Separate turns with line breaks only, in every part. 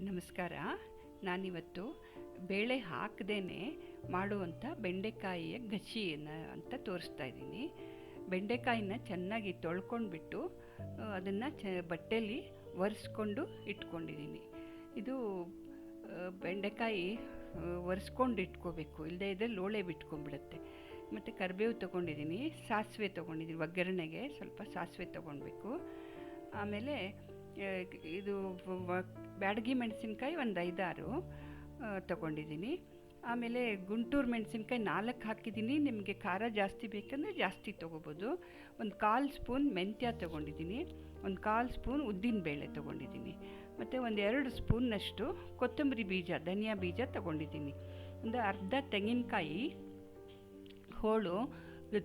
ನಮಸ್ಕಾರ. ನಾನಿವತ್ತು ಬೇಳೆ ಹಾಕದೇ ಮಾಡುವಂಥ ಬೆಂಡೆಕಾಯಿಯ ಗಸಿಯನ್ನು ಅಂತ ತೋರಿಸ್ತಾ ಇದ್ದೀನಿ. ಬೆಂಡೆಕಾಯಿನ ಚೆನ್ನಾಗಿ ತೊಳ್ಕೊಂಡ್ಬಿಟ್ಟು ಅದನ್ನು ಬಟ್ಟೆಯಲ್ಲಿ ಒರೆಸ್ಕೊಂಡು ಇಟ್ಕೊಂಡಿದ್ದೀನಿ. ಇದು ಬೆಂಡೆಕಾಯಿ ಒರೆಸ್ಕೊಂಡು ಇಟ್ಕೋಬೇಕು, ಇಲ್ಲದೇ ಇದ್ದರೆ ಲೋಳೆ ಬಿಟ್ಕೊಂಡ್ಬಿಡುತ್ತೆ. ಮತ್ತು ಕರಿಬೇವು ತೊಗೊಂಡಿದ್ದೀನಿ, ಸಾಸಿವೆ ತೊಗೊಂಡಿದ್ದೀನಿ, ಒಗ್ಗರಣೆಗೆ ಸ್ವಲ್ಪ ಸಾಸಿವೆ ತೊಗೊಳ್ಬೇಕು. ಆಮೇಲೆ ಇದು ಬ್ಯಾಡಗಿ ಮೆಣಸಿನ್ಕಾಯಿ ಒಂದು 5-6 ತೊಗೊಂಡಿದ್ದೀನಿ. ಆಮೇಲೆ ಗುಂಟೂರು ಮೆಣಸಿನ್ಕಾಯಿ 4 ಹಾಕಿದ್ದೀನಿ. ನಿಮಗೆ ಖಾರ ಜಾಸ್ತಿ ಬೇಕಂದರೆ ಜಾಸ್ತಿ ತೊಗೋಬೋದು. ಒಂದು 1/4 ಸ್ಪೂನ್ ಮೆಂತ್ಯ ತೊಗೊಂಡಿದ್ದೀನಿ, ಒಂದು 1/4 ಸ್ಪೂನ್ ಉದ್ದಿನಬೇಳೆ ತೊಗೊಂಡಿದ್ದೀನಿ, ಮತ್ತು ಒಂದು 2 ಸ್ಪೂನ್ನಷ್ಟು ಕೊತ್ತಂಬರಿ ಬೀಜ, ಧನಿಯಾ ಬೀಜ ತೊಗೊಂಡಿದ್ದೀನಿ. ಒಂದು ಅರ್ಧ ತೆಂಗಿನಕಾಯಿ ಹೋಳು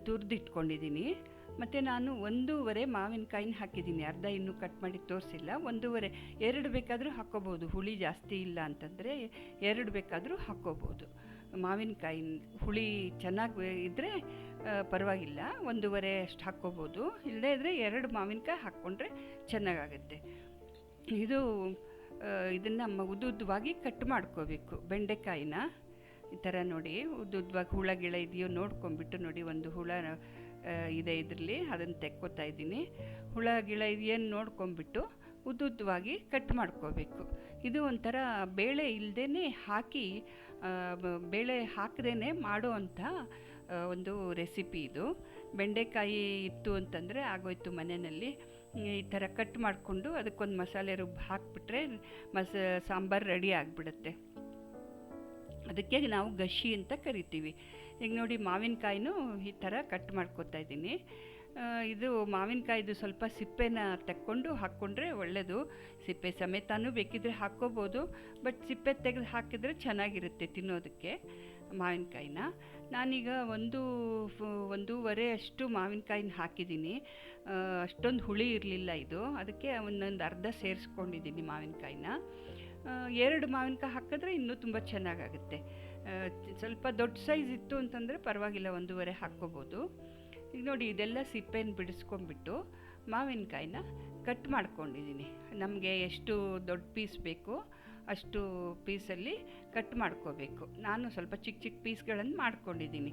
ತುರಿದಿಟ್ಕೊಂಡಿದ್ದೀನಿ. ಮತ್ತು ನಾನು 1.5 ಮಾವಿನಕಾಯಿನ ಹಾಕಿದ್ದೀನಿ. ಅರ್ಧ ಇನ್ನೂ ಕಟ್ ಮಾಡಿ ತೋರಿಸಿಲ್ಲ. 1.5, 2 ಬೇಕಾದರೂ ಹಾಕ್ಕೋಬೋದು. ಹುಳಿ ಜಾಸ್ತಿ ಇಲ್ಲ ಅಂತಂದರೆ 2 ಬೇಕಾದರೂ ಹಾಕ್ಕೋಬೋದು. ಮಾವಿನಕಾಯಿ ಹುಳಿ ಚೆನ್ನಾಗಿ ಇದ್ದರೆ ಪರವಾಗಿಲ್ಲ, 1.5 ಅಷ್ಟು ಹಾಕ್ಕೋಬೋದು. ಇಲ್ಲದೇ ಇದ್ದರೆ 2 ಮಾವಿನಕಾಯಿ ಹಾಕ್ಕೊಂಡ್ರೆ ಚೆನ್ನಾಗಾಗುತ್ತೆ. ಇದನ್ನು ಉದ್ದುದ್ದವಾಗಿ ಕಟ್ ಮಾಡ್ಕೋಬೇಕು. ಬೆಂಡೆಕಾಯಿನ ಈ ಥರ ನೋಡಿ ಉದ್ದುದ್ದವಾಗಿ ಹುಳ ಗಿಳ ಇದೆಯೋ ನೋಡ್ಕೊಂಬಿಟ್ಟು ನೋಡಿ, ಒಂದು ಹುಳ ಇದೆ ಇದರಲ್ಲಿ, ಅದನ್ನು ತೆಕ್ಕೋತಾ ಇದ್ದೀನಿ. ಹುಳ ಗಿಳ ಇದೆಯೇನು ನೋಡ್ಕೊಂಬಿಟ್ಟು ಉದ್ದುದ್ದವಾಗಿ ಕಟ್ ಮಾಡ್ಕೋಬೇಕು. ಇದು ಒಂಥರ ಬೇಳೆ ಇಲ್ಲದೇ ಹಾಕಿ ಬೇಳೆ ಹಾಕದೇ ಮಾಡೋ ಅಂಥ ಒಂದು ರೆಸಿಪಿ ಇದು. ಬೆಂಡೆಕಾಯಿ ಇತ್ತು ಅಂತಂದರೆ ಆಗೋಯ್ತು ಮನೆಯಲ್ಲಿ. ಈ ಥರ ಕಟ್ ಮಾಡಿಕೊಂಡು ಅದಕ್ಕೊಂದು ಮಸಾಲೆ ರುಬ್ಬಿ ಹಾಕಿಬಿಟ್ರೆ ಸಾಂಬಾರು ರೆಡಿ ಆಗಿಬಿಡುತ್ತೆ. ಅದಕ್ಕೆ ನಾವು ಗಸಿ ಅಂತ ಕರಿತೀವಿ. ಈಗ ನೋಡಿ, ಮಾವಿನಕಾಯಿನೂ ಈ ಥರ ಕಟ್ ಮಾಡ್ಕೊತಾ ಇದ್ದೀನಿ. ಇದು ಮಾವಿನಕಾಯಿದು ಸ್ವಲ್ಪ ಸಿಪ್ಪೆನ ತೆಕ್ಕೊಂಡು ಹಾಕ್ಕೊಂಡ್ರೆ ಒಳ್ಳೆಯದು. ಸಿಪ್ಪೆ ಸಮೇತನೂ ಬೇಕಿದ್ರೆ ಹಾಕ್ಕೋಬೋದು, ಬಟ್ ಸಿಪ್ಪೆ ತೆಗೆದು ಹಾಕಿದರೆ ಚೆನ್ನಾಗಿರುತ್ತೆ ತಿನ್ನೋದಕ್ಕೆ ಮಾವಿನಕಾಯಿನ. ನಾನೀಗ 1.5 ಅಷ್ಟು ಮಾವಿನಕಾಯಿನ ಹಾಕಿದ್ದೀನಿ. ಅಷ್ಟೊಂದು ಹುಳಿ ಇರಲಿಲ್ಲ ಇದು, ಅದಕ್ಕೆ ಒಂದೊಂದು ಅರ್ಧ ಸೇರಿಸ್ಕೊಂಡಿದ್ದೀನಿ ಮಾವಿನಕಾಯಿನ. 2 ಮಾವಿನಕಾಯಿ ಹಾಕಿದ್ರೆ ಇನ್ನೂ ತುಂಬ ಚೆನ್ನಾಗಾಗುತ್ತೆ. ಸ್ವಲ್ಪ ದೊಡ್ಡ ಸೈಜ್ ಇತ್ತು ಅಂತಂದರೆ ಪರವಾಗಿಲ್ಲ, 1.5 ಹಾಕ್ಕೋಬೋದು. ಈಗ ನೋಡಿ, ಇದೆಲ್ಲ ಸಿಪ್ಪೆನ ಬಿಡಿಸ್ಕೊಂಡ್ಬಿಟ್ಟು ಮಾವಿನಕಾಯಿನ ಕಟ್ ಮಾಡ್ಕೊಂಡಿದ್ದೀನಿ. ನಮಗೆ ಎಷ್ಟು ದೊಡ್ಡ ಪೀಸ್ ಬೇಕು ಅಷ್ಟು ಪೀಸಲ್ಲಿ ಕಟ್ ಮಾಡ್ಕೋಬೇಕು. ನಾನು ಸ್ವಲ್ಪ ಚಿಕ್ಕ ಚಿಕ್ಕ ಪೀಸ್ಗಳನ್ನು ಮಾಡ್ಕೊಂಡಿದ್ದೀನಿ.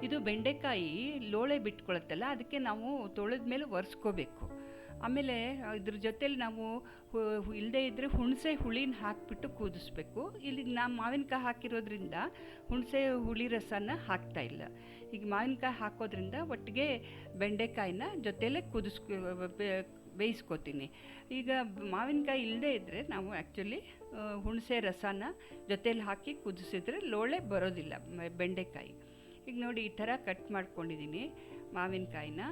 ಇದು ಬೆಂಡೆಕಾಯಿ ಲೋಳೆ ಬಿಟ್ಕೊಳತ್ತಲ್ಲ, ಅದಕ್ಕೆ ನಾವು ತೊಳೆದ ಮೇಲೆ ಒರೆಸ್ಕೋಬೇಕು. ಆಮೇಲೆ ಇದ್ರ ಜೊತೇಲಿ ನಾವು ಇಲ್ಲದೇ ಇದ್ದರೆ ಹುಣಸೆ ಹುಳಿನ ಹಾಕಿಬಿಟ್ಟು ಕುದಿಸ್ಬೇಕು. ಇಲ್ಲಿ ನಾವು ಮಾವಿನಕಾಯಿ ಹಾಕಿರೋದ್ರಿಂದ ಹುಣಸೆ ಹುಳಿ ರಸನ ಹಾಕ್ತಾಯಿಲ್ಲ. ಈಗ ಮಾವಿನಕಾಯಿ ಹಾಕೋದ್ರಿಂದ ಒಟ್ಟಿಗೆ ಬೆಂಡೆಕಾಯಿನ ಜೊತೆಲೇ ಬೇಯಿಸ್ಕೊತೀನಿ. ಈಗ ಮಾವಿನಕಾಯಿ ಇಲ್ಲದೇ ಇದ್ದರೆ ನಾವು ಆ್ಯಕ್ಚುಲಿ ಹುಣಸೆ ರಸನ ಜೊತೇಲಿ ಹಾಕಿ ಕುದಿಸಿದ್ರೆ ಲೋಳೆ ಬರೋದಿಲ್ಲ ಬೆಂಡೆಕಾಯಿ. ಈಗ ನೋಡಿ, ಈ ಥರ ಕಟ್ ಮಾಡ್ಕೊಂಡಿದ್ದೀನಿ ಮಾವಿನಕಾಯಿನ.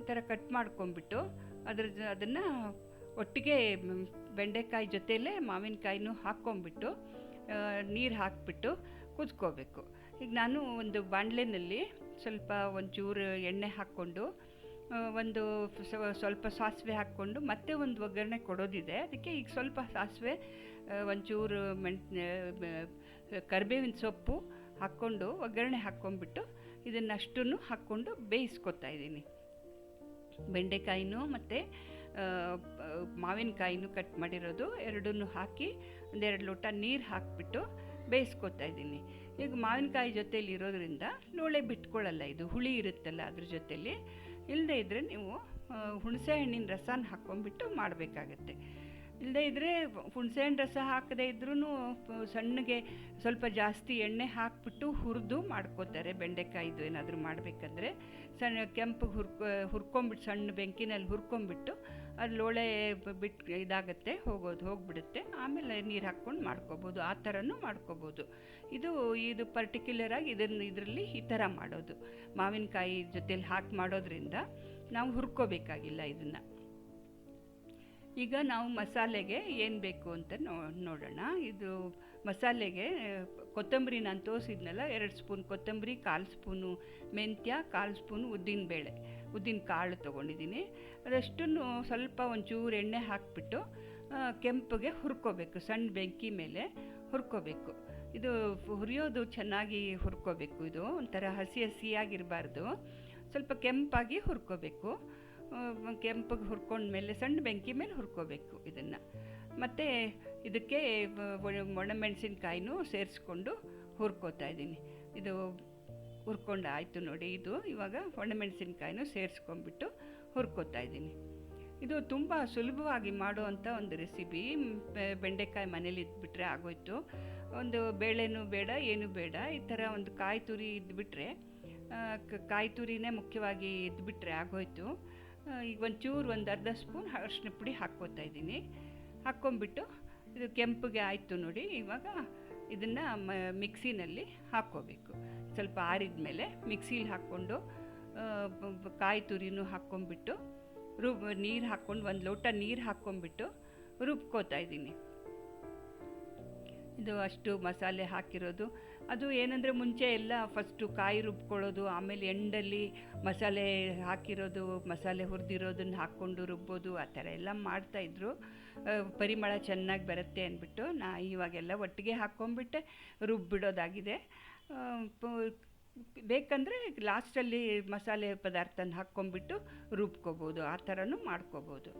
ಈ ಥರ ಕಟ್ ಮಾಡ್ಕೊಂಬಿಟ್ಟು ಅದನ್ನು ಒಟ್ಟಿಗೆ ಬೆಂಡೆಕಾಯಿ ಜೊತೆಯಲ್ಲೇ ಮಾವಿನಕಾಯಿನೂ ಹಾಕ್ಕೊಂಬಿಟ್ಟು ನೀರು ಹಾಕಿಬಿಟ್ಟು ಕುದಿಸ್ಕೋಬೇಕು. ಈಗ ನಾನು ಒಂದು ಬಾಣಲೆಯಲ್ಲಿ ಒಂಚೂರು ಎಣ್ಣೆ ಹಾಕ್ಕೊಂಡು ಸ್ವಲ್ಪ ಸಾಸಿವೆ ಹಾಕ್ಕೊಂಡು ಮತ್ತೆ ಒಂದು ಒಗ್ಗರಣೆ ಕೊಡೋದಿದೆ. ಅದಕ್ಕೆ ಈಗ ಸ್ವಲ್ಪ ಸಾಸಿವೆ, ಒಂಚೂರು ಕರಿಬೇವಿನ ಸೊಪ್ಪು ಹಾಕ್ಕೊಂಡು ಒಗ್ಗರಣೆ ಹಾಕ್ಕೊಂಡ್ಬಿಟ್ಟು ಇದನ್ನಷ್ಟನ್ನು ಹಾಕ್ಕೊಂಡು ಬೇಯಿಸ್ಕೊತಾ ಇದ್ದೀನಿ. ಬೆಂಡೆಕಾಯಿನೂ ಮತ್ತು ಮಾವಿನಕಾಯಿನೂ ಕಟ್ ಮಾಡಿರೋದು ಎರಡನ್ನೂ ಹಾಕಿ 1-2 ಲೋಟ ನೀರು ಹಾಕಿಬಿಟ್ಟು ಬೇಯಿಸ್ಕೊತಾ ಇದ್ದೀನಿ. ಈಗ ಮಾವಿನಕಾಯಿ ಜೊತೇಲಿ ಇರೋದ್ರಿಂದ ಲೋಳೆ ಬಿಟ್ಕೊಳ್ಳಲ್ಲ, ಇದು ಹುಳಿ ಇರುತ್ತಲ್ಲ ಅದ್ರ ಜೊತೇಲಿ. ಇಲ್ಲದೇ ಇದ್ದರೆ ನೀವು ಹುಣಸೆ ಹಣ್ಣಿನ ರಸನ ಹಾಕ್ಕೊಂಡ್ಬಿಟ್ಟು ಮಾಡಬೇಕಾಗತ್ತೆ. ಇಲ್ಲದೇ ಇದ್ದರೆ ಹುಣಸೆಹಣ್ಣು ರಸ ಹಾಕದೇ ಇದ್ರೂ ಸಣ್ಣಗೆ ಸ್ವಲ್ಪ ಜಾಸ್ತಿ ಎಣ್ಣೆ ಹಾಕಿಬಿಟ್ಟು ಹುರಿದು ಮಾಡ್ಕೋತಾರೆ ಬೆಂಡೆಕಾಯಿದು. ಏನಾದರೂ ಮಾಡಬೇಕಂದ್ರೆ ಕೆಂಪಗೆ ಹುರ್ಕೊಂಬಿಟ್ಟು ಸಣ್ಣ ಬೆಂಕಿನಲ್ಲಿ ಹುರ್ಕೊಂಬಿಟ್ಟು ಅದು ಲೋಳೆ ಇದಾಗುತ್ತೆ, ಹೋಗ್ಬಿಡುತ್ತೆ. ಆಮೇಲೆ ನೀರು ಹಾಕ್ಕೊಂಡು ಮಾಡ್ಕೋಬೋದು. ಆ ಥರನೂ ಮಾಡ್ಕೋಬೋದು. ಇದು ಪರ್ಟಿಕ್ಯುಲರಾಗಿ ಇದರಲ್ಲಿ ಈ ಥರ ಮಾಡೋದು. ಮಾವಿನಕಾಯಿ ಜೊತೆಲಿ ಹಾಕಿ ಮಾಡೋದ್ರಿಂದ ನಾವು ಹುರ್ಕೋಬೇಕಾಗಿಲ್ಲ ಇದನ್ನು. ಈಗ ನಾವು ಮಸಾಲೆಗೆ ಏನು ಬೇಕು ಅಂತ ನೋಡೋಣ. ಇದು ಮಸಾಲೆಗೆ ಕೊತ್ತಂಬರಿ ನಾನು ತೋರಿಸಿದ್ನಲ್ಲ, 2 ಸ್ಪೂನ್ ಕೊತ್ತಂಬರಿ, 1/4 ಸ್ಪೂನು ಮೆಂತ್ಯ, 1/4 ಸ್ಪೂನು ಉದ್ದಿನ ಕಾಳು ತೊಗೊಂಡಿದ್ದೀನಿ. ಅದಷ್ಟನ್ನು ಸ್ವಲ್ಪ ಒಂಚೂರು ಎಣ್ಣೆ ಹಾಕಿಬಿಟ್ಟು ಕೆಂಪಗೆ ಹುರ್ಕೋಬೇಕು. ಸಣ್ಣ ಬೆಂಕಿ ಮೇಲೆ ಹುರ್ಕೋಬೇಕು. ಇದು ಹುರಿಯೋದು ಚೆನ್ನಾಗಿ ಹುರ್ಕೋಬೇಕು. ಇದು ಒಂಥರ ಹಸಿಯಾಗಿರಬಾರ್ದು, ಸ್ವಲ್ಪ ಕೆಂಪಾಗಿ ಹುರ್ಕೋಬೇಕು. ಕೆಂಪಗೆ ಹುರ್ಕೊಂಡ್ಮೇಲೆ ಸಣ್ಣ ಬೆಂಕಿ ಮೇಲೆ ಹುರ್ಕೋಬೇಕು ಇದನ್ನು. ಮತ್ತು ಇದಕ್ಕೆ ಒಣಮೆಣಸಿನ್ಕಾಯಿನೂ ಸೇರಿಸ್ಕೊಂಡು ಹುರ್ಕೋತಾ ಇದ್ದೀನಿ. ಇದು ಹುರ್ಕೊಂಡು ಆಯಿತು ನೋಡಿ. ಇದು ಇವಾಗ ಒಣಮೆಣಸಿನ್ಕಾಯಿನೂ ಸೇರಿಸ್ಕೊಂಡ್ಬಿಟ್ಟು ಹುರ್ಕೋತಾ ಇದ್ದೀನಿ. ಇದು ತುಂಬ ಸುಲಭವಾಗಿ ಮಾಡುವಂಥ ಒಂದು ರೆಸಿಪಿ. ಬೆಂಡೆಕಾಯಿ ಮನೇಲಿ ಇದ್ಬಿಟ್ರೆ ಆಗೋಯ್ತು. ಒಂದು ಬೇಳೆನೂ ಬೇಡ, ಏನೂ ಬೇಡ. ಈ ಥರ ಒಂದು ಕಾಯಿ ತುರಿ ಇದ್ಬಿಟ್ರೆ, ಕಾಯಿ ತುರಿನೇ ಮುಖ್ಯವಾಗಿ ಇದ್ಬಿಟ್ರೆ ಆಗೋಯ್ತು. ಈಗ ಒಂದು ಅರ್ಧ ಸ್ಪೂನ್ ಅರಿಶಿನ ಪುಡಿ ಹಾಕ್ಕೋತಾ ಇದ್ದೀನಿ. ಹಾಕ್ಕೊಂಬಿಟ್ಟು ಇದು ಕೆಂಪಗೆ ಆಯಿತು ನೋಡಿ. ಇವಾಗ ಇದನ್ನು ಮಿಕ್ಸಿನಲ್ಲಿ ಹಾಕ್ಕೋಬೇಕು. ಸ್ವಲ್ಪ ಆರಿದ ಮೇಲೆ ಮಿಕ್ಸಿಲಿ ಹಾಕ್ಕೊಂಡು ಕಾಯಿ ತುರಿನೂ ಹಾಕ್ಕೊಂಬಿಟ್ಟು ನೀರು ಹಾಕ್ಕೊಂಡು 1 ಲೋಟ ನೀರು ಹಾಕ್ಕೊಂಬಿಟ್ಟು ರುಬ್ಕೋತಾ ಇದ್ದೀನಿ. ಇದು ಅಷ್ಟು ಮಸಾಲೆ ಹಾಕಿರೋದು. ಅದು ಏನಂದರೆ ಮುಂಚೆ ಎಲ್ಲ ಫಸ್ಟು ಕಾಯಿ ರುಬ್ಕೊಳ್ಳೋದು, ಆಮೇಲೆ ಎಂಡಲ್ಲಿ ಮಸಾಲೆ ಹಾಕಿರೋದು, ಮಸಾಲೆ ಹುರಿದಿರೋದನ್ನು ಹಾಕ್ಕೊಂಡು ರುಬ್ಬೋದು, ಆ ಥರ ಎಲ್ಲ ಮಾಡ್ತಾಯಿದ್ರು. ಪರಿಮಳ ಚೆನ್ನಾಗಿ ಬರುತ್ತೆ ಅಂದ್ಬಿಟ್ಟು ಇವಾಗೆಲ್ಲ ಒಟ್ಟಿಗೆ ಹಾಕ್ಕೊಂಬಿಟ್ಟೆ ರುಬ್ಬಿಡೋದಾಗಿದೆ. ಬೇಕಂದರೆ ಲಾಸ್ಟಲ್ಲಿ ಮಸಾಲೆ ಪದಾರ್ಥನ ಹಾಕ್ಕೊಂಬಿಟ್ಟು ರುಬ್ಕೋಬೋದು, ಆ ಥರನೂ ಮಾಡ್ಕೋಬೋದು.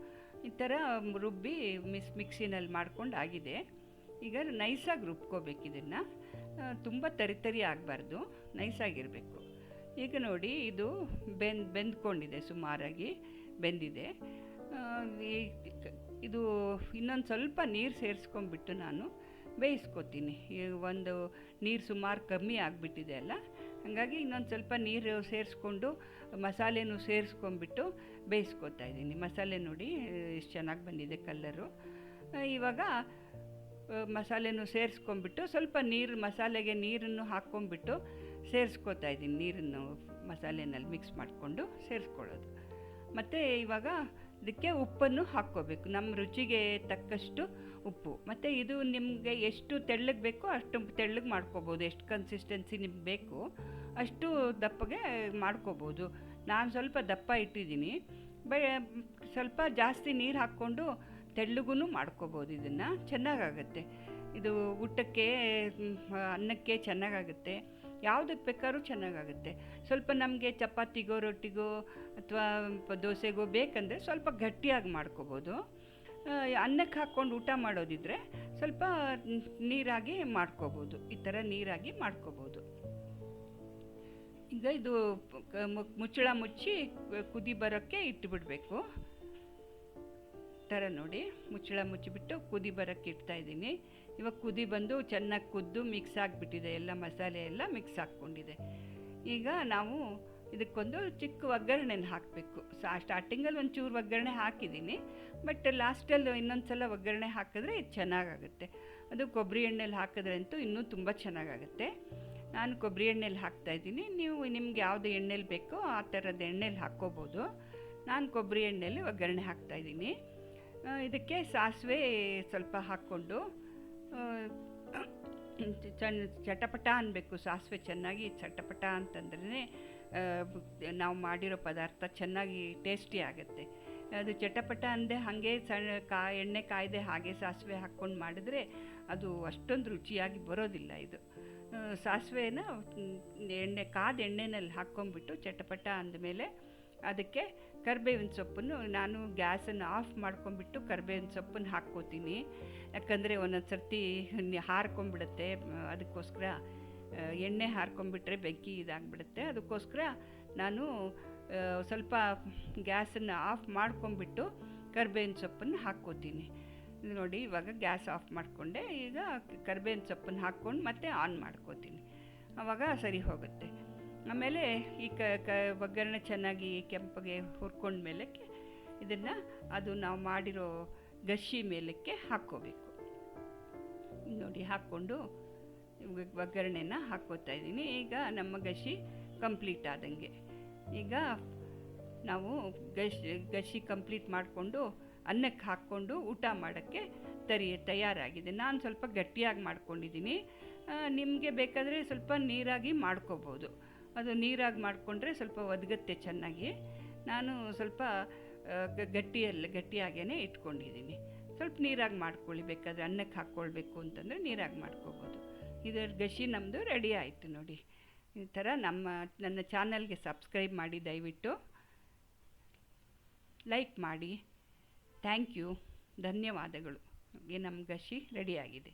ಈ ಥರ ರುಬ್ಬಿ ಮಿಕ್ಸಿನಲ್ಲಿ ಮಾಡ್ಕೊಂಡು ಆಗಿದೆ. ಈಗ ನೈಸಾಗಿ ರುಬ್ಕೋಬೇಕು. ಇದನ್ನು ತುಂಬ ತರಿ ಆಗಬಾರ್ದು, ನೈಸಾಗಿರಬೇಕು. ಈಗ ನೋಡಿ ಇದು ಬೆಂದ್ಕೊಂಡಿದೆ, ಸುಮಾರಾಗಿ ಬೆಂದಿದೆ. ಇದು ಇನ್ನೊಂದು ಸ್ವಲ್ಪ ನೀರು ಸೇರಿಸ್ಕೊಂಡ್ಬಿಟ್ಟು ನಾನು ಬೇಯಿಸ್ಕೊತೀನಿ. ಒಂದು ನೀರು ಸುಮಾರು ಕಮ್ಮಿ ಆಗಿಬಿಟ್ಟಿದೆ ಅಲ್ಲ, ಹಾಗಾಗಿ ಇನ್ನೊಂದು ಸ್ವಲ್ಪ ನೀರು ಸೇರಿಸ್ಕೊಂಡು ಮಸಾಲೆನೂ ಸೇರಿಸ್ಕೊಂಡ್ಬಿಟ್ಟು ಬೇಯಿಸ್ಕೊತಾ ಇದ್ದೀನಿ. ಮಸಾಲೆ ನೋಡಿ ಎಷ್ಟು ಚೆನ್ನಾಗಿ ಬಂದಿದೆ ಕಲ್ಲರು. ಇವಾಗ ಮಸಾಲೆನೂ ಸೇರಿಸ್ಕೊಂಡ್ಬಿಟ್ಟು ಸ್ವಲ್ಪ ಮಸಾಲೆಗೆ ನೀರನ್ನು ಹಾಕ್ಕೊಂಡ್ಬಿಟ್ಟು ಸೇರಿಸ್ಕೊತಾ ಇದ್ದೀನಿ. ನೀರನ್ನು ಮಸಾಲೆನಲ್ಲಿ ಮಿಕ್ಸ್ ಮಾಡಿಕೊಂಡು ಸೇರಿಸ್ಕೊಳ್ಳೋದು. ಮತ್ತು ಇವಾಗ ಇದಕ್ಕೆ ಉಪ್ಪನ್ನು ಹಾಕ್ಕೋಬೇಕು, ನಮ್ಮ ರುಚಿಗೆ ತಕ್ಕಷ್ಟು ಉಪ್ಪು. ಮತ್ತು ಇದು ನಿಮಗೆ ಎಷ್ಟು ತೆಳ್ಳಗೆ ಬೇಕೋ ಅಷ್ಟು ತೆಳ್ಳಗೆ ಮಾಡ್ಕೋಬೋದು. ಎಷ್ಟು ಕನ್ಸಿಸ್ಟೆನ್ಸಿ ನಿಮ್ಗೆ ಬೇಕು ಅಷ್ಟು ದಪ್ಪಗೆ ಮಾಡ್ಕೋಬೋದು. ನಾನು ಸ್ವಲ್ಪ ದಪ್ಪ ಇಟ್ಟಿದ್ದೀನಿ. ಸ್ವಲ್ಪ ಜಾಸ್ತಿ ನೀರು ಹಾಕ್ಕೊಂಡು ತೆಳ್ಳಗೂ ಮಾಡ್ಕೋಬೋದು. ಇದನ್ನು ಚೆನ್ನಾಗಾಗತ್ತೆ. ಇದು ಊಟಕ್ಕೆ, ಅನ್ನಕ್ಕೆ ಚೆನ್ನಾಗಾಗುತ್ತೆ. ಯಾವುದಕ್ಕೆ ಬೇಕಾದ್ರೂ ಚೆನ್ನಾಗಾಗುತ್ತೆ. ಸ್ವಲ್ಪ ನಮಗೆ ಚಪಾತಿಗೋ ರೊಟ್ಟಿಗೋ ಅಥವಾ ದೋಸೆಗೋ ಬೇಕಂದರೆ ಸ್ವಲ್ಪ ಗಟ್ಟಿಯಾಗಿ ಮಾಡ್ಕೋಬೋದು. ಅನ್ನಕ್ಕೆ ಹಾಕ್ಕೊಂಡು ಊಟ ಮಾಡೋದಿದ್ರೆ ಸ್ವಲ್ಪ ನೀರಾಗಿ ಮಾಡ್ಕೋಬೋದು. ಈ ಥರ ನೀರಾಗಿ ಮಾಡ್ಕೋಬೋದು. ಈಗ ಇದು ಮುಚ್ಚಳ ಮುಚ್ಚಿ ಕುದಿ ಬರೋಕ್ಕೆ ಇಟ್ಟುಬಿಡಬೇಕು. ಥರ ನೋಡಿ ಮುಚ್ಚಳ ಮುಚ್ಚಿಬಿಟ್ಟು ಕುದಿ ಬರೋಕ್ಕೆ ಇಡ್ತಾಯಿದ್ದೀನಿ. ಇವಾಗ ಕುದಿ ಬಂದು ಚೆನ್ನಾಗಿ ಕುದ್ದು ಮಿಕ್ಸ್ ಆಗಿಬಿಟ್ಟಿದೆ, ಎಲ್ಲ ಮಸಾಲೆ ಎಲ್ಲ ಮಿಕ್ಸ್ ಹಾಕ್ಕೊಂಡಿದೆ. ಈಗ ನಾವು ಇದಕ್ಕೊಂದು ಚಿಕ್ಕ ಒಗ್ಗರಣೆನ ಹಾಕಬೇಕು. ಸ್ಟಾರ್ಟಿಂಗಲ್ಲಿ ಒಂಚೂರು ಒಗ್ಗರಣೆ ಹಾಕಿದ್ದೀನಿ, ಬಟ್ ಲಾಸ್ಟಲ್ಲಿ ಇನ್ನೊಂದು ಸಲ ಒಗ್ಗರಣೆ ಹಾಕಿದ್ರೆ ಇದು ಚೆನ್ನಾಗಾಗುತ್ತೆ. ಅದು ಕೊಬ್ಬರಿ ಎಣ್ಣೆಲಿ ಹಾಕಿದ್ರೆ ಅಂತೂ ಇನ್ನೂ ತುಂಬ ಚೆನ್ನಾಗಾಗುತ್ತೆ. ನಾನು ಕೊಬ್ಬರಿ ಎಣ್ಣೆಲಿ ಹಾಕ್ತಾಯಿದ್ದೀನಿ. ನೀವು ನಿಮ್ಗೆ ಯಾವುದು ಎಣ್ಣೆಲಿ ಬೇಕೋ ಆ ಥರದ ಎಣ್ಣೆಲಿ ಹಾಕ್ಕೋಬೋದು. ನಾನು ಕೊಬ್ಬರಿ ಎಣ್ಣೆಲಿ ಒಗ್ಗರಣೆ ಹಾಕ್ತಾಯಿದ್ದೀನಿ. ಇದಕ್ಕೆ ಸಾಸಿವೆ ಸ್ವಲ್ಪ ಹಾಕ್ಕೊಂಡು ಚಟಪಟ ಅನ್ನಬೇಕು. ಸಾಸಿವೆ ಚೆನ್ನಾಗಿ ಚಟಪಟ ಅಂತಂದ್ರೆ ನಾವು ಮಾಡಿರೋ ಪದಾರ್ಥ ಚೆನ್ನಾಗಿ ಟೇಸ್ಟಿ ಆಗುತ್ತೆ. ಅದು ಚಟಪಟ ಅಂದೆ ಹಾಗೆ ಎಣ್ಣೆ ಕಾಯ್ದೆ ಹಾಗೆ ಸಾಸಿವೆ ಹಾಕ್ಕೊಂಡು ಮಾಡಿದ್ರೆ ಅದು ಅಷ್ಟೊಂದು ರುಚಿಯಾಗಿ ಬರೋದಿಲ್ಲ. ಇದು ಸಾಸಿವೆನ ಕಾದ ಎಣ್ಣೆನಲ್ಲಿ ಹಾಕ್ಕೊಂಡ್ಬಿಟ್ಟು ಚಟಪಟ ಅಂದಮೇಲೆ ಅದಕ್ಕೆ ಕರಿಬೇವಿನ ಸೊಪ್ಪನ್ನು ನಾನು ಗ್ಯಾಸನ್ನು ಆಫ್ ಮಾಡ್ಕೊಂಡ್ಬಿಟ್ಟು ಕರಿಬೇವಿನ ಸೊಪ್ಪನ್ನು ಹಾಕ್ಕೋತೀನಿ. ಯಾಕಂದರೆ ಒಂದೊಂದು ಸರ್ತಿ ಹಾರ್ಕೊಂಡ್ಬಿಡುತ್ತೆ. ಅದಕ್ಕೋಸ್ಕರ ಎಣ್ಣೆ ಹಾರ್ಕೊಂಡ್ಬಿಟ್ರೆ ಬೆಂಕಿ ಇದಾಗಿಬಿಡುತ್ತೆ. ಅದಕ್ಕೋಸ್ಕರ ನಾನು ಸ್ವಲ್ಪ ಗ್ಯಾಸನ್ನು ಆಫ್ ಮಾಡ್ಕೊಂಡ್ಬಿಟ್ಟು ಕರಿಬೇವಿನ ಸೊಪ್ಪನ್ನು ಹಾಕ್ಕೋತೀನಿ. ನೋಡಿ ಇವಾಗ ಗ್ಯಾಸ್ ಆಫ್ ಮಾಡಿಕೊಂಡೆ. ಈಗ ಕರಿಬೇವಿನ ಸೊಪ್ಪನ್ನು ಹಾಕ್ಕೊಂಡು ಮತ್ತೆ ಆನ್ ಮಾಡ್ಕೋತೀನಿ. ಆವಾಗ ಸರಿ ಹೋಗುತ್ತೆ. ಆಮೇಲೆ ಈ ಒಗ್ಗರಣೆ ಚೆನ್ನಾಗಿ ಕೆಂಪಗೆ ಹುರ್ಕೊಂಡ್ಮೇಲೆ ಇದನ್ನು ಅದು ನಾವು ಮಾಡಿರೋ ಗಸಿ ಮೇಲಕ್ಕೆ ಹಾಕ್ಕೋಬೇಕು. ನೋಡಿ ಹಾಕ್ಕೊಂಡು ಒಗ್ಗರಣೆನ ಹಾಕ್ಕೋತಾ ಇದ್ದೀನಿ. ಈಗ ನಮ್ಮ ಗಸಿ ಕಂಪ್ಲೀಟ್ ಆದಂಗೆ. ಈಗ ನಾವು ಗಸಿ ಕಂಪ್ಲೀಟ್ ಮಾಡಿಕೊಂಡು ಅನ್ನಕ್ಕೆ ಹಾಕ್ಕೊಂಡು ಊಟ ಮಾಡೋಕ್ಕೆ ತಯಾರಾಗಿದೆ. ನಾನು ಸ್ವಲ್ಪ ಗಟ್ಟಿಯಾಗಿ ಮಾಡ್ಕೊಂಡಿದ್ದೀನಿ. ನಿಮಗೆ ಬೇಕಾದರೆ ಸ್ವಲ್ಪ ನೀರಾಗಿ ಮಾಡ್ಕೋಬೋದು. ಅದು ನೀರಾಗಿ ಮಾಡಿಕೊಂಡ್ರೆ ಸ್ವಲ್ಪ ಒದಗುತ್ತೆ ಚೆನ್ನಾಗಿ. ನಾನು ಸ್ವಲ್ಪ ಗಟ್ಟಿಯಾಗೇ ಇಟ್ಕೊಂಡಿದ್ದೀನಿ. ಸ್ವಲ್ಪ ನೀರಾಗಿ ಮಾಡ್ಕೊಳ್ಳಿ. ಬೇಕಾದರೆ ಅನ್ನಕ್ಕೆ ಹಾಕ್ಕೊಳ್ಬೇಕು ಅಂತಂದರೆ ನೀರಾಗಿ ಮಾಡ್ಕೋಬೋದು. ಇದರ ಗಸಿ ನಮ್ಮದು ರೆಡಿ ಆಯಿತು ನೋಡಿ. ಈ ಥರ ನನ್ನ ಚಾನಲ್ಗೆ ಸಬ್ಸ್ಕ್ರೈಬ್ ಮಾಡಿ, ದಯವಿಟ್ಟು ಲೈಕ್ ಮಾಡಿ. ಥ್ಯಾಂಕ್ ಯು, ಧನ್ಯವಾದಗಳು. ನಮ್ಮ ಗಸಿ ರೆಡಿಯಾಗಿದೆ.